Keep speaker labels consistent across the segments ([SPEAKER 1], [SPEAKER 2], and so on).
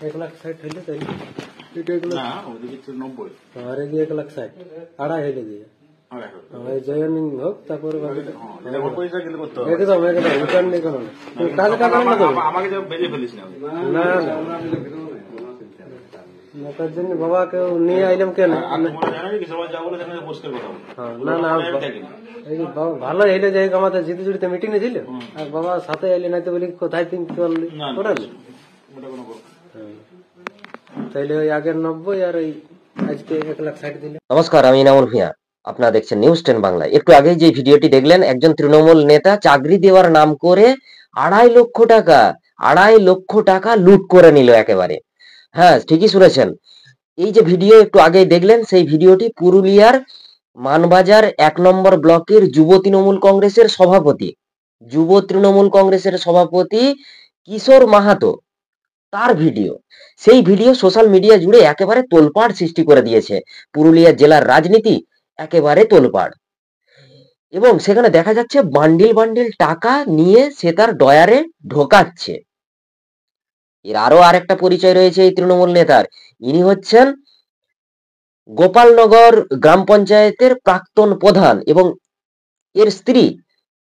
[SPEAKER 1] 1,60,000 হইলে তাই না ওদিকে 90 আর এদিকে 1,60,000 আড়াই হইলে দিয়ে জয়নিং হোক তারপরে একদম রিটার্ন নেই কোনো কাজ কাটানো না তো আমাকে বেজে ফেলিস না না তার জন্য বাবাকে নিয়ে আইলাম কেন না না এই বাবা ভালো এলে যাই আমাদের জিতে জুড়িতে মিটিং এ ছিল আর বাবা সাথে এলে নাই তো বলি কোথায় তিন করালি তাইলে ওই আগের 90 আর ওই আজকে 1,60,000 দিলে।
[SPEAKER 2] নমস্কার, আমি ইনামুল ভূঁইয়া। আপনারা দেখছেন নিউজ 10 বাংলা। একটু আগে যে ভিডিওটি দেখলেন, একজন তৃণমূল নেতা চাকরি দেওয়ার নাম করে 2.5 লক্ষ টাকা লুট করে নিল একেবারে। হ্যাঁ, ঠিকই শুনেছেন। এই যে ভিডিও একটু আগে দেখলেন, সেই ভিডিওটি পুরুলিয়ার মানবাজার 1 নম্বর ব্লকের যুব তৃণমূল কংগ্রেসের সভাপতি কিশোর মাহাতো, তার ভিডিও। সেই ভিডিও সোশ্যাল মিডিয়া জুড়ে একেবারে তোলপাড় সৃষ্টি করে দিয়েছে। পুরুলিয়া জেলার রাজনীতি একেবারে তোলপাড়, এবং সেখানে দেখা যাচ্ছে বান্ডিল বান্ডিল টাকা নিয়ে সে তার ডয়ারে ঢোকাচ্ছে। এর আরো আরেকটা পরিচয় রয়েছে এই তৃণমূল নেতার। ইনি হচ্ছেন গোপালনগর গ্রাম পঞ্চায়েতের প্রাক্তন প্রধান, এবং এর স্ত্রী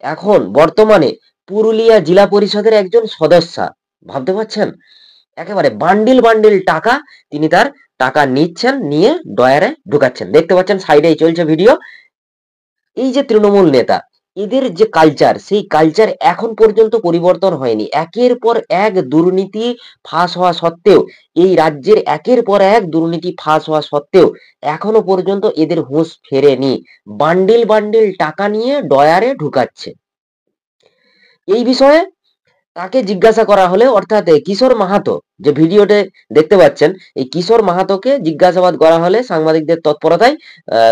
[SPEAKER 2] এখন বর্তমানে পুরুলিয়া জেলা পরিষদের একজন সদস্যা। ভাবতে পারছেন, একেবারে বান্ডিল বান্ডিল টাকা তিনি তার টাকা নিচ্ছেন, নিয়ে ডয়ারে ঢুকাচ্ছেন। দেখতে পাচ্ছেন সাইডেই চলছে ভিডিও। এই যে তৃণমূল নেতা, এদের যে কালচার, সেই কালচার এখন পর্যন্ত পরিবর্তন হয়নি। একের পর এক দুর্নীতি ফাঁস হওয়া সত্ত্বেও, এই রাজ্যের একের পর এক দুর্নীতি ফাঁস হওয়া সত্ত্বেও এখনো পর্যন্ত এদের হুঁশ ফেরেনি। বান্ডিল বান্ডিল টাকা নিয়ে ডয়ারে ঢুকাচ্ছে। এই বিষয়ে তাকে জিজ্ঞাসা করা হলে, অর্থাৎ কিশোর মাহাতো যে ভিডিওতে দেখতে পাচ্ছেন, এই কিশোর মাহাতোকে জিজ্ঞাসাবাদ করা হলে সাংবাদিকদের তৎপরতায়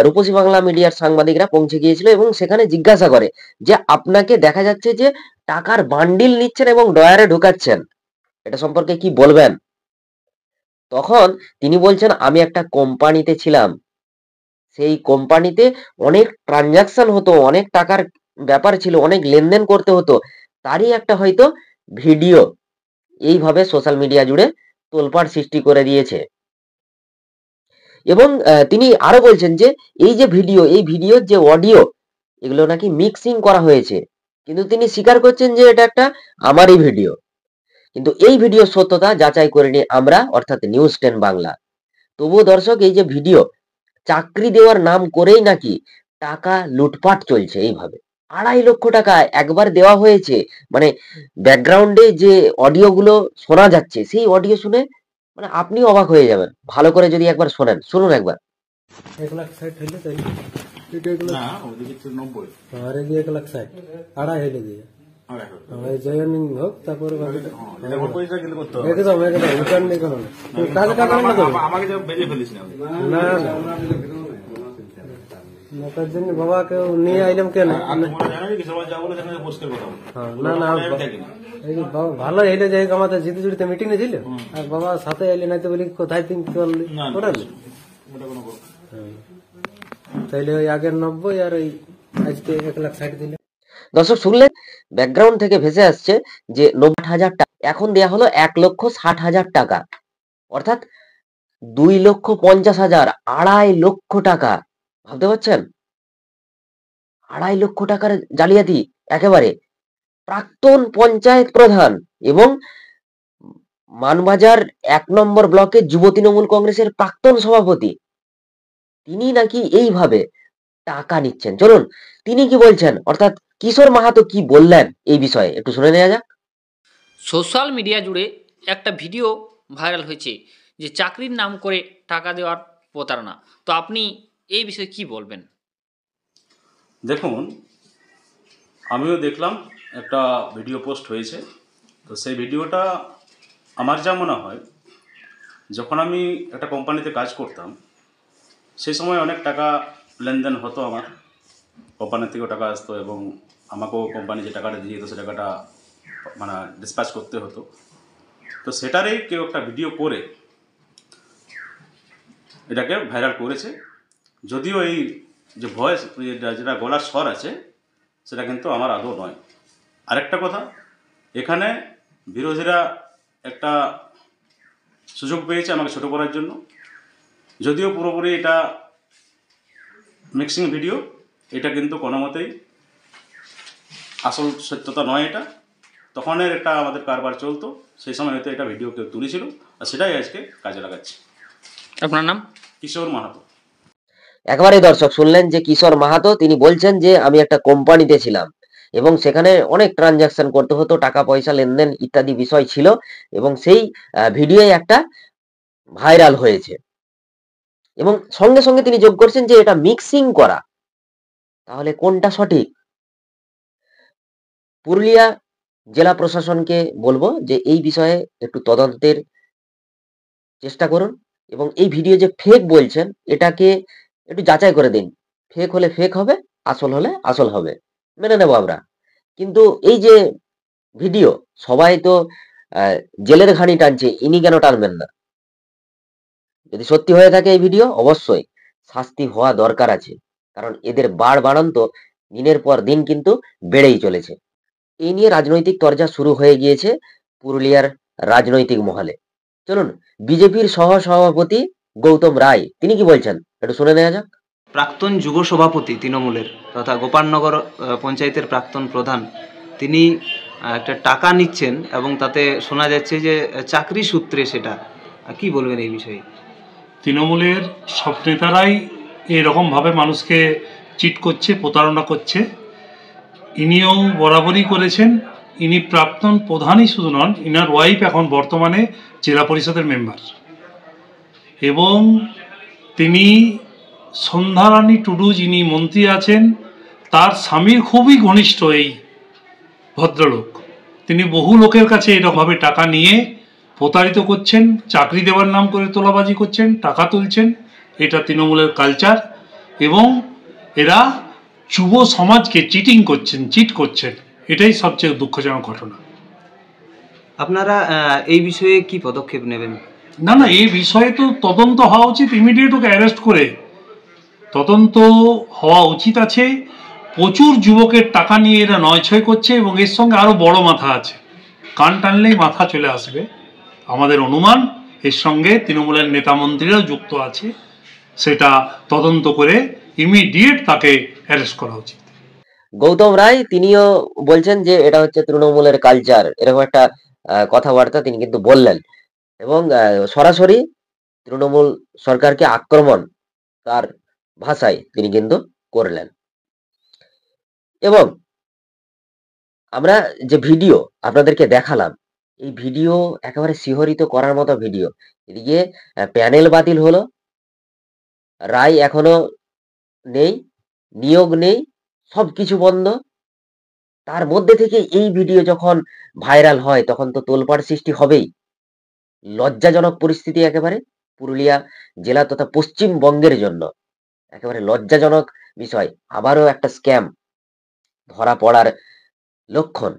[SPEAKER 2] রূপসী বাংলা মিডিয়ার সাংবাদিকরা পৌঁছে গিয়েছিল, এবং সেখানে জিজ্ঞাসা করে যে আপনাকে দেখা যাচ্ছে যে টাকার বান্ডিল নিচ্ছেন এবং ডয়ারে ঢুকাচ্ছেন, এটা সম্পর্কে কি বলবেন? তখন তিনি বলছেন, আমি একটা কোম্পানিতে ছিলাম, সেই কোম্পানিতে অনেক ট্রানজাকশন হতো, অনেক টাকার ব্যাপার ছিল, অনেক লেনদেন করতে হতো, তারই একটা হয়তো ভিডিও এইভাবে সোশ্যাল মিডিয়া জুড়ে তোলপাড় সৃষ্টি করে দিয়েছে। এবং তিনি আরো বলছেন যে এই যে ভিডিও, এই ভিডিওর যে অডিও, এগুলো নাকি মিক্সিং করা হয়েছে, কিন্তু তিনি স্বীকার করছেন যে এটা একটা আমারই ভিডিও। কিন্তু এই ভিডিও সত্যতা যাচাই করিনি আমরা, অর্থাৎ নিউজ 10 বাংলা। তবুও দর্শক, এই যে ভিডিও, চাকরি দেওয়ার নাম করেই নাকি টাকা লুটপাট চলছে এইভাবে। 2.5 লক্ষ টাকা একবার দেওয়া হয়েছে। মানে ব্যাকগ্রাউন্ডে যে অডিও গুলো শোনা যাচ্ছে, সেই অডিও শুনে মানে আপনি অবাক হয়ে যাবেন। ভালো করে যদি একবার শোনেন, শুনুন একবার।
[SPEAKER 1] 1,60,000 হইলে তাই না ওদিকে 90 আর এদিকে 1,60,000 আড়াই হইলে দিয়ে জয়নিং হোক তারপরে একদম রিটার্ন নেই কোনো কাজ কাটানো না তো আমাকে বেজে ফেলিস না না তার জন্য বাবাকে নিয়ে আইলাম কেন না না এই বাবা ভালো এলে যাই আমাদের জিতে জুড়িতে মিটিং এ ছিল আর বাবা সাথে এলে নাই তো বলি কোথায় তিন করালি তাইলে ওই আগের 90 আর ওই আজকে 1,60,000 দিলে।
[SPEAKER 2] দর্শক শুনলেন, ব্যাকগ্রাউন্ড থেকে ভেসে আসছে যে 90,000 টাকা এখন দেয়া হলো 1,60,000 টাকা, অর্থাৎ 2,50,000, 2.5 লক্ষ টাকা। ভাবতে পারছেন, 2.5 লক্ষ টাকার জালিয়াতি একেবারে। প্রাক্তন পঞ্চায়েত প্রধান এবং মানবাজার 1 নম্বর ব্লকের যুব তৃণমূল কংগ্রেসের প্রাক্তন সভাপতি, তিনি নাকি এইভাবে টাকা নিচ্ছেন। চলুন তিনি কি বলছেন, অর্থাৎ কিশোর মাহাতো কি বললেন এই বিষয়ে একটু শুনে নেওয়া যাক।
[SPEAKER 3] সোশ্যাল মিডিয়া জুড়ে একটা ভিডিও ভাইরাল হয়েছে যে চাকরির নাম করে টাকা দেওয়ার প্রতারণা। তো আপনি এই বিষয়ে কি বলবেন?
[SPEAKER 4] দেখুন, আমিও দেখলাম একটা ভিডিও পোস্ট হয়েছে। তো সেই ভিডিওটা আমার যা মনে হয়, যখন আমি একটা কোম্পানিতে কাজ করতাম সেই সময় অনেক টাকা লেনদেন হতো, আমার কোম্পানি থেকেও টাকা আসতো এবং আমাকেও কোম্পানি যে টাকাটা দিয়ে দিত সে টাকাটা মানে ডিসপ্যাচ করতে হতো। তো সেটারই কেউ একটা ভিডিও করে এটাকে ভাইরাল করেছে, যদিও এই যে ভয়েস যেটা গলার স্বর আছে সেটা কিন্তু আমার আদৌ নয়। আরেকটা কথা, এখানে বিরোধীরা একটা সুযোগ পেয়েছে আমাকে ছোটো করার জন্য। যদিও পুরোপুরি এটা মিক্সিং ভিডিও, এটা কিন্তু কোনো মতেই আসল সত্যতা নয়। এটা তখনের একটা আমাদের কারবার চলতো, সেই সময় হয়তো এটা ভিডিও কেউ তুলেছিল, আর সেটাই আজকে কাজে লাগাচ্ছে।
[SPEAKER 3] আপনার নাম?
[SPEAKER 4] কিশোর মাহাতো।
[SPEAKER 2] একেবারে দর্শক শুনলেন যে কিশোর মাহাতো তিনি বলছেন যে আমি একটা কোম্পানিতে ছিলাম এবং সেখানে অনেক ট্রানজাকশন করতে হতো, টাকা পয়সা লেনদেন ইত্যাদি বিষয় ছিল এবং সেই ভিডিও একটা ভাইরাল হয়েছে এবং সঙ্গে সঙ্গে তিনি যোগ করছেন যে এটা মিক্সিং করা। তাহলে কোনটা সঠিক? পুরুলিয়া জেলা প্রশাসনকে বলবো যে এই বিষয়ে একটু তদন্তের চেষ্টা করুন এবং এই ভিডিও যে ফেক বলছেন এটাকে একটু যাচাই করে দিন। ফেক হলে ফেক হবে, আসল হলে আসল হবে, মেনে নেব আমরা। কিন্তু এই যে ভিডিও, সবাই তো জেলের ঘানি টানছে, ইনি কেন টানবেন না? যদি সত্যি হয়ে থাকে এই ভিডিও, অবশ্যই শাস্তি হওয়া দরকার আছে, কারণ এদের বাড়ান্ত দিনের পর দিন কিন্তু বেড়েই চলেছে। এই নিয়ে রাজনৈতিক তরজা শুরু হয়ে গিয়েছে পুরুলিয়ার রাজনৈতিক মহলে। চলুন বিজেপির সহসভাপতি গৌতম রায় তিনি কি বলছেন একটু শুনে নেওয়া যাক।
[SPEAKER 5] প্রাক্তন যুব সভাপতি তৃণমূলের তথা গোপালনগর পঞ্চায়েতের প্রাক্তন প্রধান, তিনি একটা টাকা নিচ্ছেন এবং তাতে শোনা যাচ্ছে যে চাকরি সূত্রে। সেটা কি বলবেন এই বিষয়ে?
[SPEAKER 6] তৃণমূলের সব নেতারাই এরকমভাবে মানুষকে চিট করছে, প্রতারণা করছে। ইনিও বরাবরই করেছেন। ইনি প্রাক্তন প্রধানই শুধু নন, ইনার ওয়াইফ এখন বর্তমানে জেলা পরিষদের মেম্বার এবং তিনি সন্ধ্যারানী টুডু যিনি মন্ত্রী আছেন তার স্বামীর খুবই ঘনিষ্ঠ এই ভদ্রলোক। তিনি বহু লোকের কাছে এরকমভাবে টাকা নিয়ে প্রতারিত করছেন, চাকরি দেওয়ার নাম করে তোলাবাজি করছেন, টাকা তুলছেন। এটা তৃণমূলের কালচার এবং এরা যুব সমাজকে চিটিং করছেন, চিট করছেন। এটাই সবচেয়ে দুঃখজনক ঘটনা।
[SPEAKER 5] আপনারা এই বিষয়ে কি পদক্ষেপ নেবেন?
[SPEAKER 6] না, এই বিষয়ে তো তদন্ত হওয়া উচিত। ইমিডিয়েট ওকে অ্যারেস্ট করে তদন্ত হওয়া উচিত আছে। প্রচুর যুবকের টাকা নিয়ে এরা নয়ছয় করছে এবং এর সঙ্গে আরও বড় মাথা আছে। কান টানলেই মাথা চলে আসবে। আমাদের অনুমান এর সঙ্গে তৃণমূলের নেতা মন্ত্রীরাও যুক্ত আছে। সেটা তদন্ত করে ইমিডিয়েট তাকে অ্যারেস্ট করা উচিত।
[SPEAKER 2] গৌতম রায় তিনিও বলছেন যে এটা হচ্ছে তৃণমূলের কালচার, এরকম একটা কথাবার্তা তিনি কিন্তু বললেন এবং সরাসরি তৃণমূল সরকারকে আক্রমণ তার ভাষায় তিনি কিন্তু করলেন। এবং আমরা যে ভিডিও আপনাদেরকে দেখালাম, এই ভিডিও একেবারে শিহরিত করার মতো ভিডিও। এদিকে প্যানেল বাতিল হলো, রায় এখনো নেই, নিয়োগ নেই, সবকিছু বন্ধ। তার মধ্যে থেকে এই ভিডিও যখন ভাইরাল হয় তখন তো তোলপাড় সৃষ্টি হবেই। লজ্জাজনক পরিস্থিতি একেবারে পুরুলিয়া জেলা তথা পশ্চিমবঙ্গের জন্য একেবারে লজ্জাজনক বিষয়। আবারও একটা স্ক্যাম ধরা পড়ার লক্ষণ।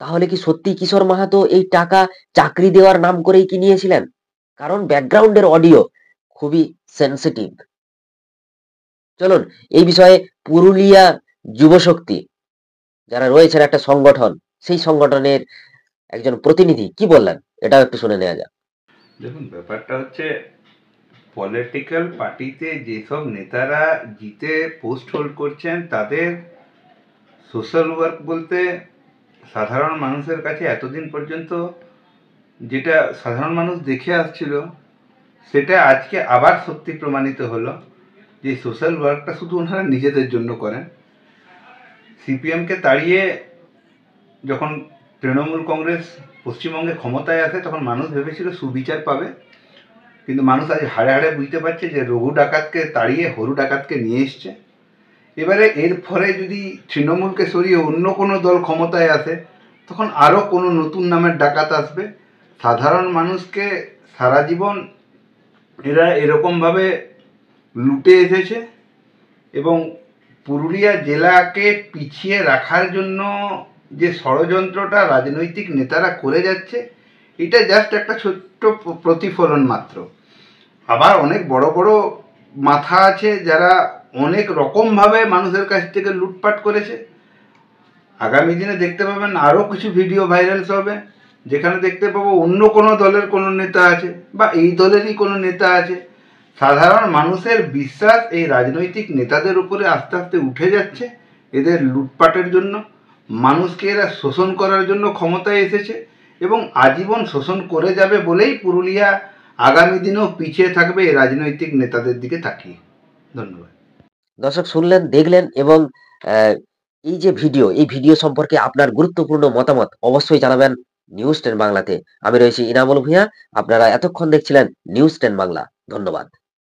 [SPEAKER 2] তাহলে কি সত্যি কিশোর মাহাতো এই টাকা চাকরি দেওয়ার নাম করেই কি নিয়েছিলেন? কারণ ব্যাকগ্রাউন্ডের অডিও খুবই সেনসিটিভ। চলুন এই বিষয়ে পুরুলিয়া যুবশক্তি যারা রয়েছেন একটা সংগঠন, সেই সংগঠনের একজন প্রতিনিধি কি বললেন এটাও একটু শুনে নেওয়া যাক।
[SPEAKER 7] দেখুন, ব্যাপারটা হচ্ছে পলিটিক্যাল পার্টিতে যেসব নেতারা জিতে পোস্ট হোল্ড করছেন তাদের সোশ্যাল ওয়ার্ক বলতে সাধারণ মানুষের কাছে এতদিন পর্যন্ত যেটা সাধারণ মানুষ দেখে আসছিল সেটা আজকে আবার সত্যি প্রমাণিত হলো যে সোশ্যাল ওয়ার্কটা শুধু ওনারা নিজেদের জন্য করেন। সিপিএমকে তাড়িয়ে যখন তৃণমূল কংগ্রেস পশ্চিমবঙ্গে ক্ষমতায় আসে তখন মানুষ ভেবেছিল সুবিচার পাবে, কিন্তু মানুষ আজ হাড়ে হাড়ে বুঝতে পারছে যে রঘু ডাকাতকে তাড়িয়ে হরু ডাকাতকে নিয়ে এসছে। এবারে এর ফলে যদি তৃণমূলকে সরিয়ে অন্য কোনো দল ক্ষমতায় আসে তখন আরও কোনো নতুন নামের ডাকাত আসবে। সাধারণ মানুষকে সারা জীবন এরা এরকমভাবে লুটে এসেছে এবং পুরুলিয়া জেলাকে পিছিয়ে রাখার জন্য যে ষড়যন্ত্রটা রাজনৈতিক নেতারা করে যাচ্ছে এটা জাস্ট একটা ছোট্ট প্রতিফলন মাত্র। আবার অনেক বড় বড় মাথা আছে যারা অনেক রকমভাবে মানুষের কাছ থেকে লুটপাট করেছে। আগামী দিনে দেখতে পাবেন আরও কিছু ভিডিও ভাইরাল হবে যেখানে দেখতে পাবো অন্য কোনো দলের কোনো নেতা আছে বা এই দলেরই কোনো নেতা আছে। সাধারণ মানুষের বিশ্বাস এই রাজনৈতিক নেতাদের উপরে আস্তে আস্তে উঠে যাচ্ছে। এদের লুটপাটের জন্য মানুষকে এরা শোষণ করার জন্য ক্ষমতায় এসেছে এবং আজীবন শোষণ করে যাবে বলেই পুরুলিয়া আগামী দিনেও পিছিয়ে থাকবে এই রাজনৈতিক নেতাদের দিকে তাকিয়ে। ধন্যবাদ।
[SPEAKER 2] দর্শক শুনলেন, দেখলেন এবং এই যে ভিডিও, এই ভিডিও সম্পর্কে আপনার গুরুত্বপূর্ণ মতামত অবশ্যই জানাবেন নিউজ 10 বাংলাতে। আমি রয়েছি ইনামুল ভূঁইয়া, আপনারা এতক্ষণ দেখছিলেন নিউজ 10 বাংলা। ধন্যবাদ।